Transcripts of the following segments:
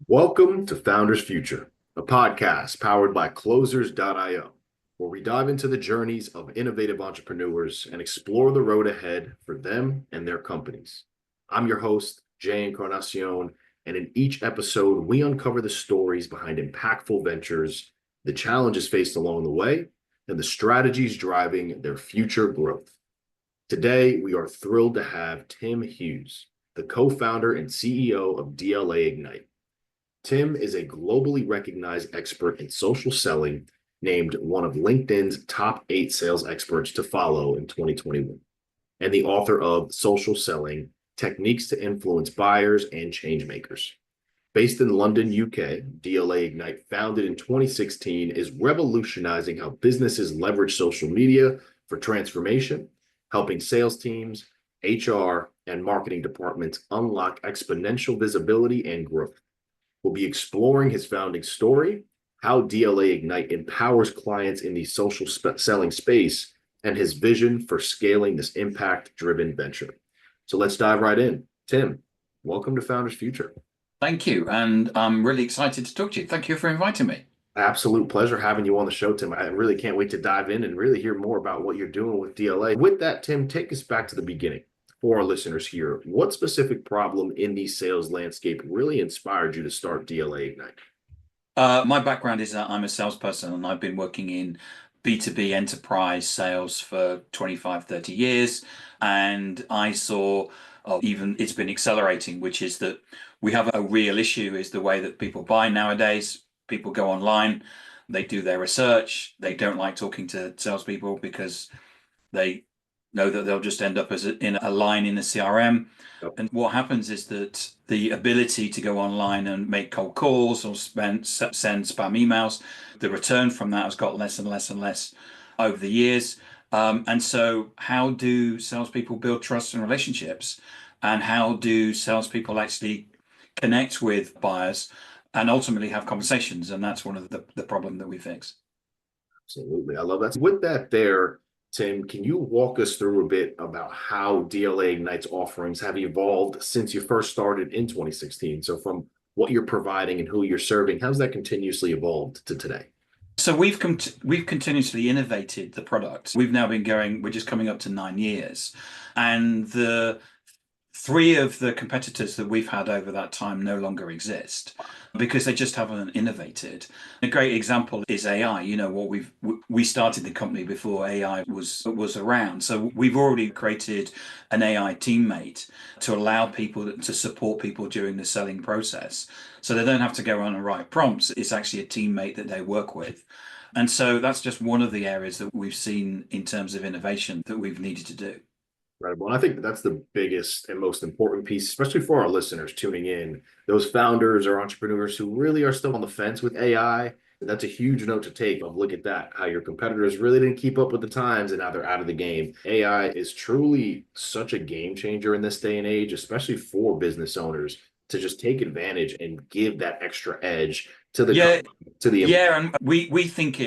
Welcome to Founders Future, a podcast powered by Closers.io, where we dive into the journeys of innovative entrepreneurs and explore the road ahead for them and their companies. I'm your host, Jay Encarnacion, and in each episode, we uncover the stories behind impactful ventures, the challenges faced along the way, and the strategies driving their future growth. Today, we are thrilled to have Tim Hughes, the co-founder and CEO of DLA Ignite. Tim is a globally recognized expert in social selling, named one of LinkedIn's top 8 sales experts to follow in 2021, and the author of Social Selling: Techniques to Influence Buyers and Changemakers. Based in London, UK, DLA Ignite, founded in 2016, is revolutionizing how businesses leverage social media for transformation, helping sales teams, HR, and marketing departments unlock exponential visibility and growth. We'll be exploring his founding story, how DLA Ignite empowers clients in the social selling space, and his vision for scaling this impact-driven venture. So let's dive right in. Tim, welcome to Founders Future. Thank you. And I'm really excited to talk to you. Thank you for inviting me. Absolute pleasure having you on the show, Tim. I really can't wait to dive in and really hear more about what you're doing with DLA. With that, Tim, take us back to the beginning. For our listeners here, what specific problem in the sales landscape really inspired you to start DLA Ignite? My background is that I'm a salesperson and I've been working in B2B enterprise sales for 25, 30 years. And I saw, even it's been accelerating, which is that we have a real issue is the way that people buy nowadays. People go online, they do their research. They don't like talking to salespeople because they know that they'll just end up in a line in the CRM. Yep. And what happens is that the ability to go online and make cold calls or send spam emails, the return from that has got less and less and less over the years. And so how do salespeople build trust and relationships? And how do salespeople actually connect with buyers and ultimately have conversations? And that's one of the problem that we fix. Absolutely. I love that. With that there, Tim, can you walk us through a bit about how DLA Ignite's offerings have evolved since you first started in 2016? So from what you're providing and who you're serving, how's that continuously evolved to today? So we've continuously innovated the product. We've now been going, we're just coming up to 9 years. And the 3 of the competitors that we've had over that time no longer exist because they just haven't innovated. A great example is AI. You know, what we started the company before AI was around. So we've already created an AI teammate to allow people to support people during the selling process. So they don't have to go on and write prompts. It's actually a teammate that they work with. And so that's just one of the areas that we've seen in terms of innovation that we've needed to do. Right. Well, I think that's the biggest and most important piece, especially for our listeners tuning in, those founders or entrepreneurs who really are still on the fence with AI. That's a huge note to take of look at that, how your competitors really didn't keep up with the times and now they're out of the game. AI is truly such a game changer in this day and age, especially for business owners to just take advantage and give that extra edge to the and we think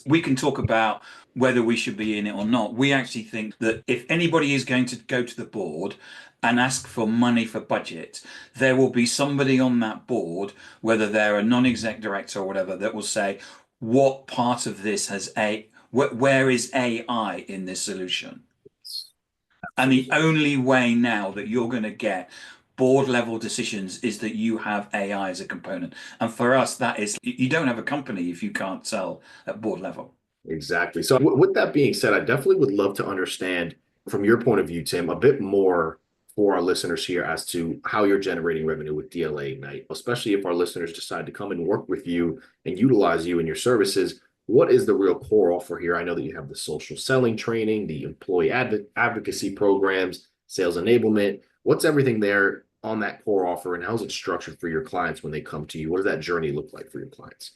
we can talk about whether we should be in it or not. We actually think that if anybody is going to go to the board and ask for money for budget, there will be somebody on that board, whether they're a non-exec director or whatever, that will say, what part of this where is AI in this solution? And the only way now that you're going to get board level decisions is that you have AI as a component. And for us, that is, you don't have a company if you can't sell at board level. Exactly. So with that being said, I definitely would love to understand from your point of view, Tim, a bit more for our listeners here as to how you're generating revenue with DLA Ignite, especially if our listeners decide to come and work with you and utilize you and your services. What is the real core offer here? I know that you have the social selling training, the employee advocacy programs, sales enablement. What's everything there on that core offer, and how's it structured for your clients when they come to you? What does that journey look like for your clients?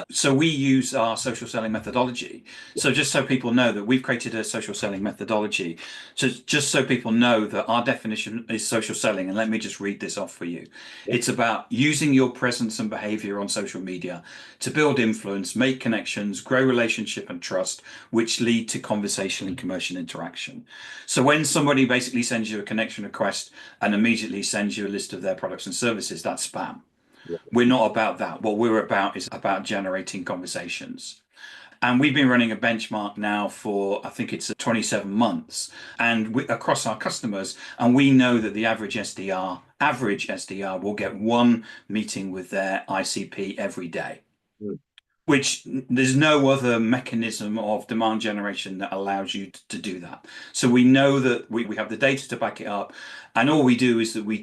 So we use our social selling methodology. So just so people know that we've created a social selling methodology. So just so people know that our definition is social selling, and let me just read this off for you. Yeah. It's about using your presence and behavior on social media to build influence, make connections, grow relationship and trust, which lead to conversation and commercial interaction. So when somebody basically sends you a connection request and immediately sends you a list of their products and services, that's spam. We're not about that. What we're about is about generating conversations. And we've been running a benchmark now for, I think it's 27 months, and across our customers. And we know that the average SDR will get one meeting with their ICP every day, Mm. which there's no other mechanism of demand generation that allows you to do that. So we know that we have the data to back it up. And all we do is that we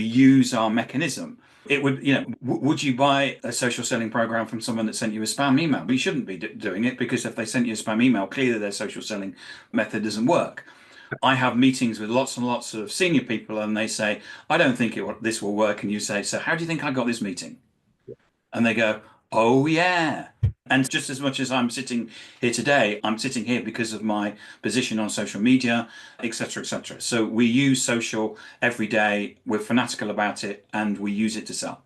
use our mechanism. It would, would you buy a social selling program from someone that sent you a spam email? But you shouldn't be doing it, because if they sent you a spam email, clearly their social selling method doesn't work. I have meetings with lots and lots of senior people, and they say, I don't think this will work. And you say, so how do you think I got this meeting? And they go, oh, yeah. And just as much as I'm sitting here today, I'm sitting here because of my position on social media, et cetera, et cetera. So we use social every day. We're fanatical about it, and we use it to sell.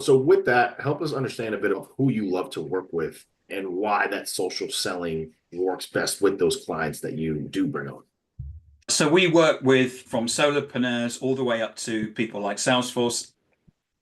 So with that, help us understand a bit of who you love to work with and why that social selling works best with those clients that you do bring on. So we work with from solopreneurs all the way up to people like Salesforce.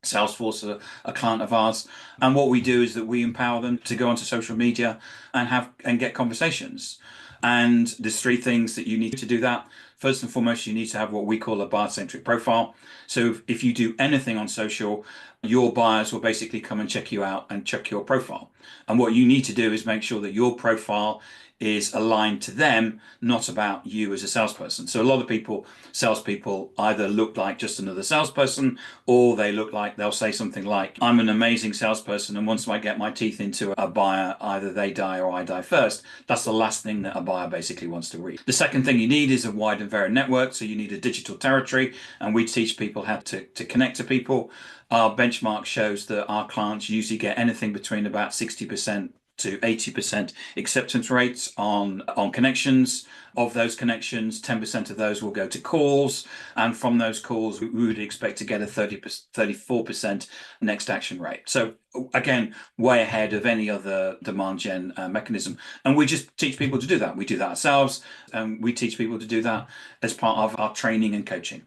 Salesforce are a client of ours, and what we do is that we empower them to go onto social media and get conversations. And there's three things that you need to do that. First and foremost, you need to have what we call a buyer-centric profile. So if you do anything on social, your buyers will basically come and check you out and check your profile. And what you need to do is make sure that your profile is aligned to them, not about you as a salesperson. So a lot of salespeople either look like just another salesperson, or they'll say something like, I'm an amazing salesperson, and once I get my teeth into a buyer, either they die or I die first. That's the last thing that a buyer basically wants to read. The second thing you need is a wide and varied network. So you need a digital territory, and we teach people how to connect to people. Our benchmark shows that our clients usually get anything between about 60% to 80% acceptance rates on connections. Of those connections, 10% of those will go to calls, and from those calls we would expect to get a 34% next action rate. So again, way ahead of any other demand gen mechanism. And we just teach people to do that. We do that ourselves, and we teach people to do that as part of our training and coaching.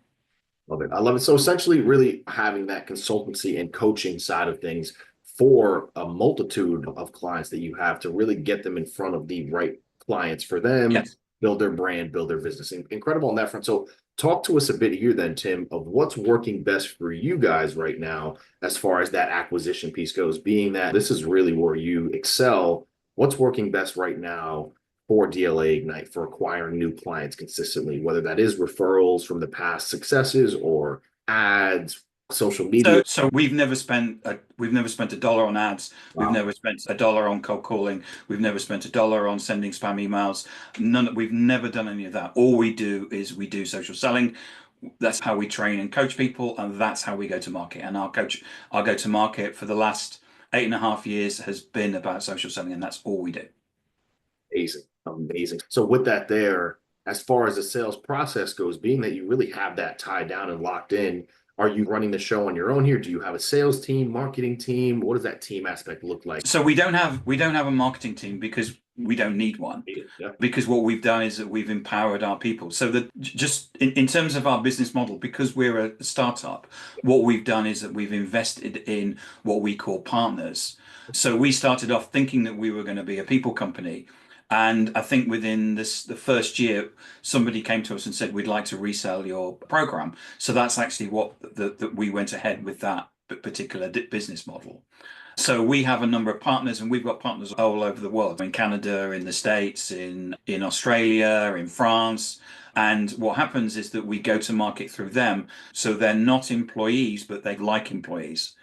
Love it. I love it. So essentially really having that consultancy and coaching side of things for a multitude of clients that you have to really get them in front of the right clients for them, Yes. build their brand, build their business. Incredible on that front. So talk to us a bit here then, Tim, of what's working best for you guys right now as far as that acquisition piece goes, being that this is really where you excel. What's working best right now for DLA Ignite for acquiring new clients consistently, whether that is referrals from the past successes or ads, social media? So we've never spent a dollar on ads. We've Wow. never spent a dollar on cold calling. We've never spent a dollar on sending spam emails. We've never done any of that. All we do is we do social selling. That's how we train and coach people, and that's how we go to market. And our go to market for the last 8.5 years has been about social selling, and that's all we do. Amazing. Amazing. So with that there, as far as the sales process goes, being that you really have that tied down and locked in, are you running the show on your own here? Do you have a sales team, marketing team? What does that team aspect look like? So we don't have a marketing team because we don't need one. Yeah. Because what we've done is that we've empowered our people. So that just in terms of our business model, because we're a startup, what we've done is that we've invested in what we call partners. So we started off thinking that we were going to be a people company. And I think within the first year, somebody came to us and said, we'd like to resell your program. So that's actually what we went ahead with that particular business model. So we have a number of partners, and we've got partners all over the world, in Canada, in the States, in Australia, in France. And what happens is that we go to market through them. So they're not employees, but they like employees.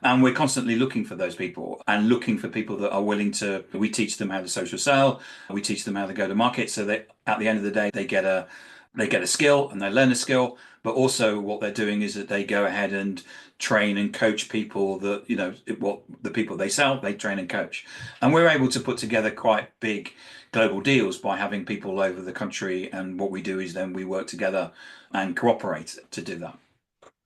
And we're constantly looking for those people and looking for people that are willing to, we teach them how to social sell, we teach them how to go to market, so that at the end of the day, they get a skill and they learn a skill. But also what they're doing is that they go ahead and train and coach people that, what the people they sell, they train and coach. And we're able to put together quite big global deals by having people all over the country. And what we do is then we work together and cooperate to do that.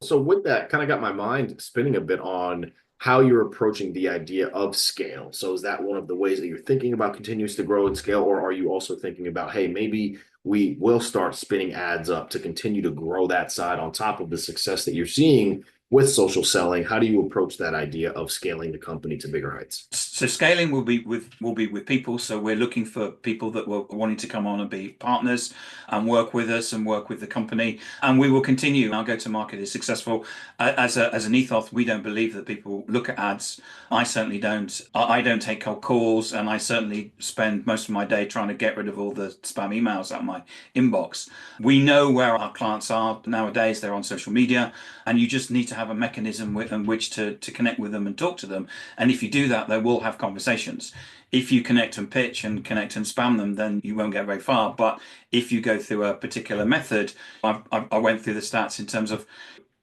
So with that, kind of got my mind spinning a bit on how you're approaching the idea of scale. So is that one of the ways that you're thinking about continues to grow and scale, or are you also thinking about, hey, maybe we will start spinning ads up to continue to grow that side on top of the success that you're seeing with social selling? How do you approach that idea of scaling the company to bigger heights? So scaling will be with people. So we're looking for people that were wanting to come on and be partners and work with us and work with the company. And we will continue. Our go-to-market is successful. As an ethos, we don't believe that people look at ads. I certainly don't. I don't take cold calls, and I certainly spend most of my day trying to get rid of all the spam emails out of my inbox. We know where our clients are nowadays. They're on social media, and you just need to have a mechanism in which to connect with them and talk to them. And if you do that, they will have conversations. If you connect and pitch and connect and spam them, then you won't get very far. But if you go through a particular method, I went through the stats in terms of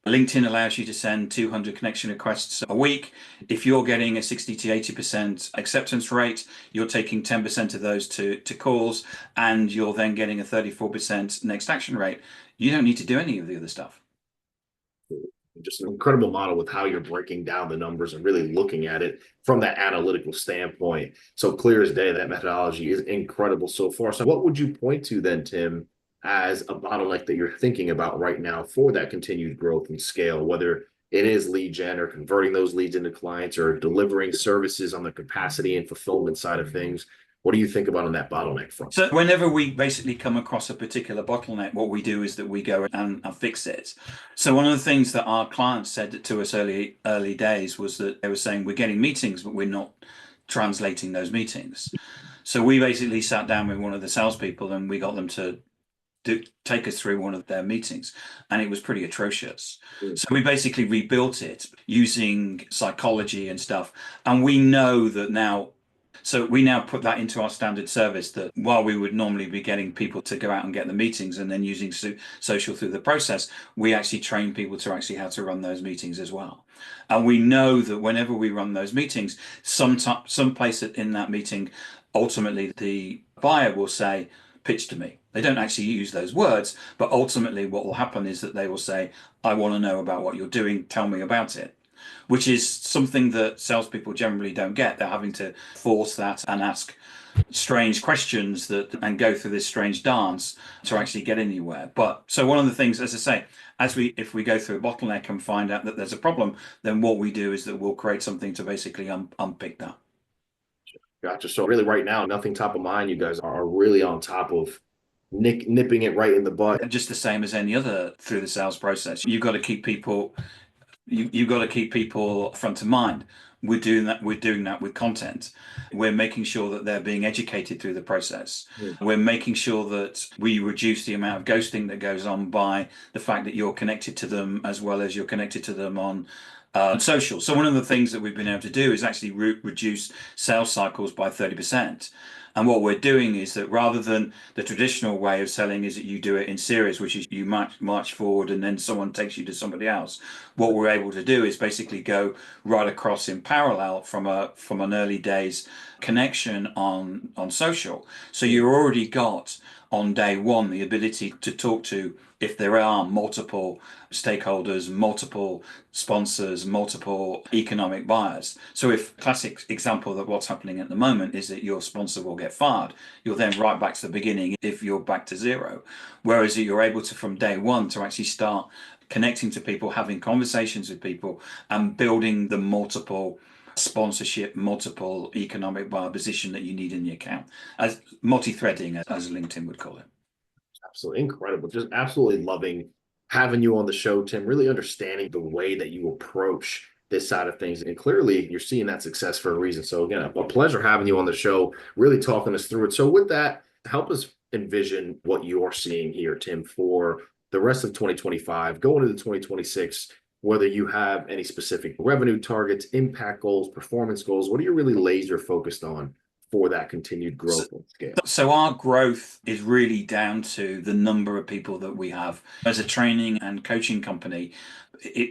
LinkedIn allows you to send 200 connection requests a week. If you're getting a 60 to 80% acceptance rate, you're taking 10% of those to calls, and you're then getting a 34% next action rate. You don't need to do any of the other stuff. Just an incredible model with how you're breaking down the numbers and really looking at it from that analytical standpoint. So clear as day, that methodology is incredible so far. So what would you point to then, Tim, as a bottleneck that you're thinking about right now for that continued growth and scale, whether it is lead gen or converting those leads into clients or delivering services on the capacity and fulfillment side of things? What do you think about on that bottleneck front? So whenever we basically come across a particular bottleneck, what we do is that we go and fix it. So one of the things that our clients said to us early days was that they were saying, we're getting meetings, but we're not translating those meetings. So we basically sat down with one of the salespeople and we got them to take us through one of their meetings, and it was pretty atrocious. So we basically rebuilt it using psychology and stuff, and we know that now. So we now put that into our standard service, that while we would normally be getting people to go out and get the meetings and then using social through the process, we actually train people to actually how to run those meetings as well. And we know that whenever we run those meetings, some place in that meeting, ultimately the buyer will say, pitch to me. They don't actually use those words, but ultimately what will happen is that they will say, I want to know about what you're doing, tell me about it. Which is something that salespeople generally don't get. They're having to force that and ask strange questions and go through this strange dance to actually get anywhere. But so one of the things, as I say, if we go through a bottleneck and find out that there's a problem, then what we do is that we'll create something to basically unpick that. Gotcha. So really right now, nothing top of mind. You guys are really on top of nipping it right in the butt. Just the same as any other through the sales process. You've got to keep people you've got to keep people front of mind. We're doing that with content. We're making sure that they're being educated through the process. We're making sure that we reduce the amount of ghosting that goes on by the fact that you're connected to them as well as you're connected to them on social. So one of the things that we've been able to do is actually reduce sales cycles by 30%. And what we're doing is that rather than the traditional way of selling is that you do it in series, which is you march forward and then someone takes you to somebody else. What we're able to do is basically go right across in parallel from an early days connection on social. So you already got on day one the ability to talk to, if there are multiple stakeholders, multiple sponsors, multiple economic buyers. So if classic example that what's happening at the moment is that your sponsor will get fired, you're then right back to the beginning if you're back to zero. Whereas you're able to, from day one, to actually start connecting to people, having conversations with people and building the multiple sponsorship, multiple economic buyer position that you need in the account, as multi-threading, as LinkedIn would call it. Absolutely incredible. Just absolutely loving having you on the show, Tim, really understanding the way that you approach this side of things. And clearly you're seeing that success for a reason. So again, a pleasure having you on the show, really talking us through it. So with that, help us envision what you're seeing here, Tim, for the rest of 2025, going into 2026, whether you have any specific revenue targets, impact goals, performance goals. What are you really laser focused on for that continued growth and scale? So our growth is really down to the number of people that we have. As a training and coaching company,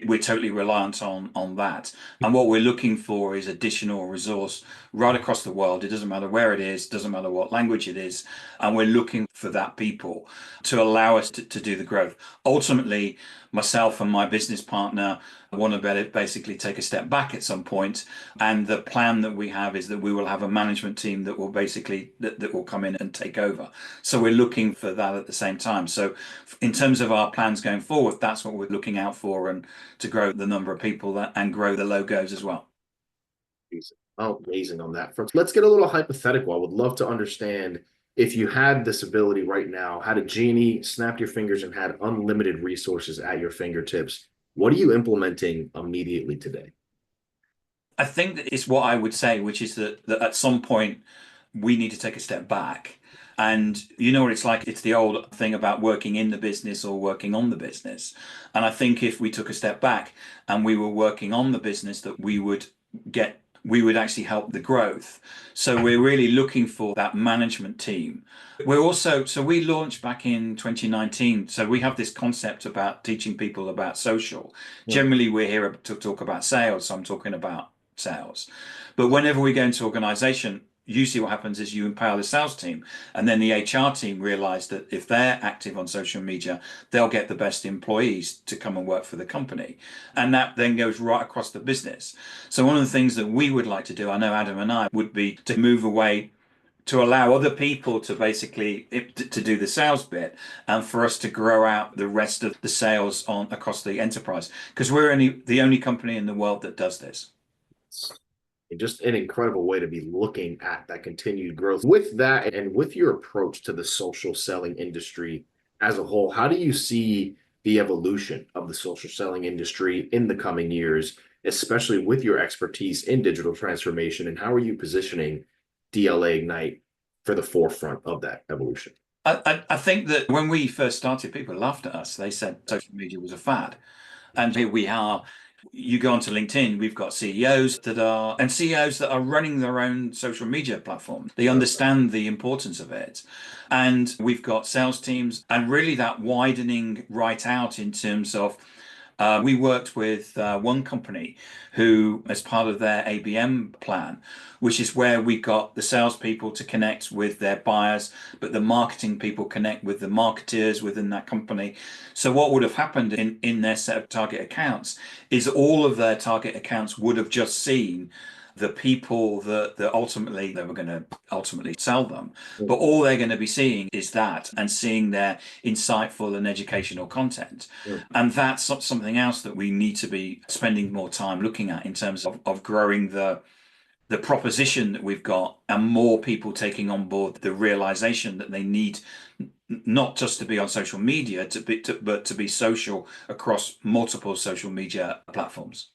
we're totally reliant on that. And what we're looking for is additional resource right across the world. It doesn't matter where it is, doesn't matter what language it is, and we're looking for that people to allow us to do the growth. Ultimately, myself and my business partner want to basically take a step back at some point, and the plan that we have is that we will have a management team that will basically that will come in and take over. So we're looking for that at the same time. So in terms of our plans going forward, that's what we're looking out for, and to grow the number of people and grow the logos as well. Oh, amazing on that front. Let's get a little hypothetical. I would love to understand, if you had this ability right now, had a genie, snapped your fingers, and had unlimited resources at your fingertips, what are you implementing immediately today? I think that it's what I would say, which is that at some point we need to take a step back. And you know what it's like? It's the old thing about working in the business or working on the business. And I think if we took a step back and we were working on the business, that we would actually help the growth. So we're really looking for that management team. So we launched back in 2019. So we have this concept about teaching people about social. Generally, we're here to talk about sales. So I'm talking about sales. But whenever we go into organization, usually what happens is you empower the sales team, and then the HR team realize that if they're active on social media, they'll get the best employees to come and work for the company. And that then goes right across the business. So one of the things that we would like to do, I know Adam and I, would be to move away to allow other people to basically to do the sales bit, and for us to grow out the rest of the sales on across the enterprise, because we're the only company in the world that does this. Just an incredible way to be looking at that continued growth. With that, and with your approach to the social selling industry as a whole, how do you see the evolution of the social selling industry in the coming years, especially with your expertise in digital transformation? And how are you positioning DLA Ignite for the forefront of that evolution? I think that when we first started, people laughed at us. They said social media was a fad. And here we are. You go onto LinkedIn, we've got CEOs that are running their own social media platform. They understand the importance of it. And we've got sales teams, and really that widening right out in terms of we worked with one company who, as part of their ABM plan, which is where we got the salespeople to connect with their buyers, but the marketing people connect with the marketeers within that company. So what would have happened in their set of target accounts is all of their target accounts would have just seen the people that ultimately they were going to ultimately sell them. But all they're going to be seeing is that, and seeing their insightful and educational content. And that's something else that we need to be spending more time looking at in terms of growing the proposition that we've got, and more people taking on board the realization that they need not just to be on social media, but to be social across multiple social media platforms.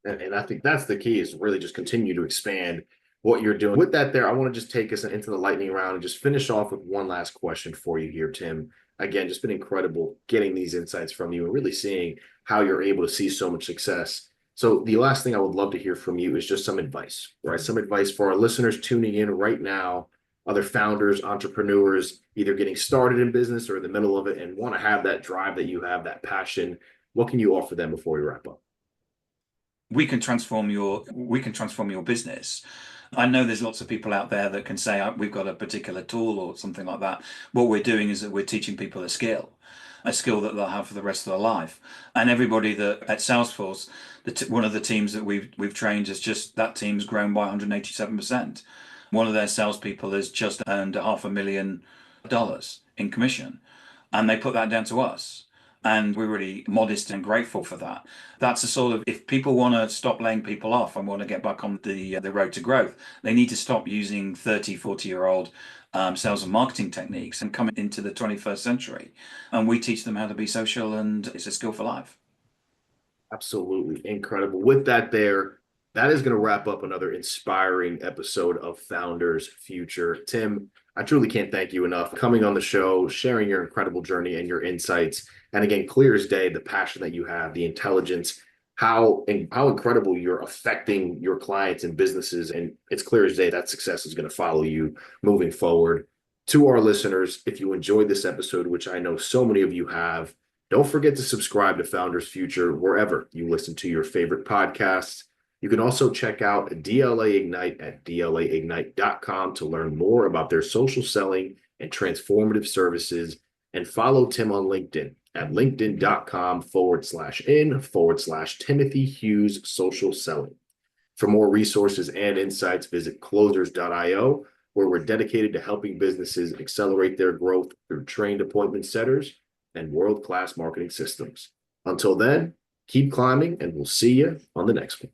And I think that's the key, is really just continue to expand what you're doing. With that there, I want to just take us into the lightning round and just finish off with one last question for you here, Tim. Again, just been incredible getting these insights from you and really seeing how you're able to see so much success. So the last thing I would love to hear from you is just some advice, right? Some advice for our listeners tuning in right now, other founders, entrepreneurs, either getting started in business or in the middle of it and want to have that drive that you have, that passion. What can you offer them before we wrap up? We can transform your business. I know there's lots of people out there that can say we've got a particular tool or something like that. What we're doing is that we're teaching people a skill that they'll have for the rest of their life. And everybody that at Salesforce, one of the teams that we've trained is just that team's grown by 187%. One of their salespeople has just earned $500,000 in commission, and they put that down to us. And we're really modest and grateful for that. That's a sort of, if people want to stop laying people off and want to get back on the road to growth, they need to stop using 30, 40-year-old sales and marketing techniques and come into the 21st century. And we teach them how to be social, and it's a skill for life. Absolutely incredible. With that there, that is going to wrap up another inspiring episode of Founders Future. Tim, I truly can't thank you enough for coming on the show, sharing your incredible journey and your insights. And again, clear as day, the passion that you have, the intelligence, how incredible you're affecting your clients and businesses. And it's clear as day that success is going to follow you moving forward. To our listeners, if you enjoyed this episode, which I know so many of you have, Don't forget to subscribe to Founders Future wherever you listen to your favorite podcasts. You can also check out DLA Ignite at DLAignite.com to learn more about their social selling and transformative services, and follow Tim on LinkedIn at linkedin.com/in/Timothy Hughes social selling. For more resources and insights, visit closers.io, where we're dedicated to helping businesses accelerate their growth through trained appointment setters and world-class marketing systems. Until then, keep climbing, and we'll see you on the next one.